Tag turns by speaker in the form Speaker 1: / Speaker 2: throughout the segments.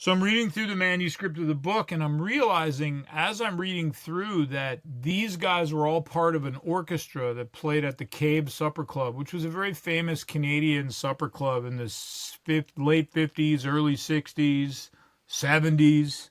Speaker 1: So I'm reading through the manuscript of the book, and I'm realizing as I'm reading through that these guys were all part of an orchestra that played at the Cabe Supper Club, which was a very famous Canadian supper club in the late 50s, early 60s, 70s.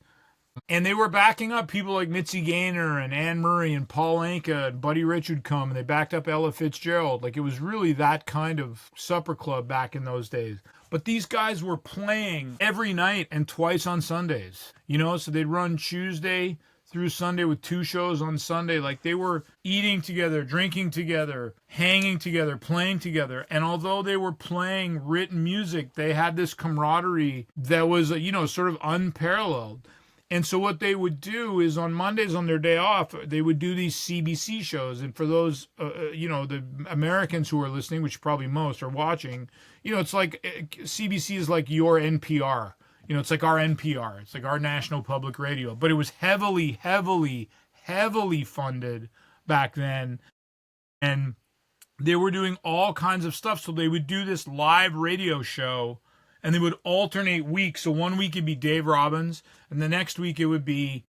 Speaker 1: And they were backing up people like Mitzi Gaynor and Anne Murray and Paul Anka and Buddy Rich would come, and they backed up Ella Fitzgerald. Like, it was really that kind of supper club back in those days. But these guys were playing every night and twice on Sundays. So they'd run Tuesday through Sunday with 2 shows on Sunday. Like, they were eating together, drinking together, hanging together, playing together. And although they were playing written music, they had this camaraderie that was, sort of unparalleled. And so what they would do is on Mondays on their day off, they would do these CBC shows. And for those, the Americans who are listening, which probably most are watching, it's like CBC is like your NPR. It's like our NPR. It's like our National Public Radio. But it was heavily, heavily, heavily funded back then. And they were doing all kinds of stuff. So they would do this live radio show, and they would alternate weeks. So one week it'd be Dave Robbins, and the next week it would be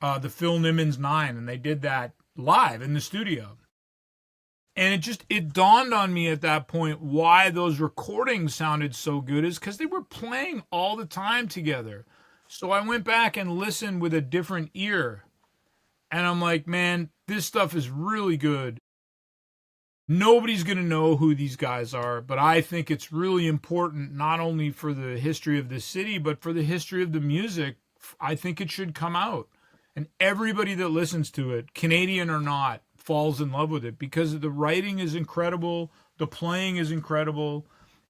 Speaker 1: the Phil Nimmons 9, and they did that live in the studio. And it dawned on me at that point why those recordings sounded so good is because they were playing all the time together. So I went back and listened with a different ear, and I'm like, man, this stuff is really good. Nobody's going to know who these guys are, but I think it's really important not only for the history of the city, but for the history of the music. I think it should come out. And everybody that listens to it, Canadian or not, falls in love with it because the writing is incredible, the playing is incredible,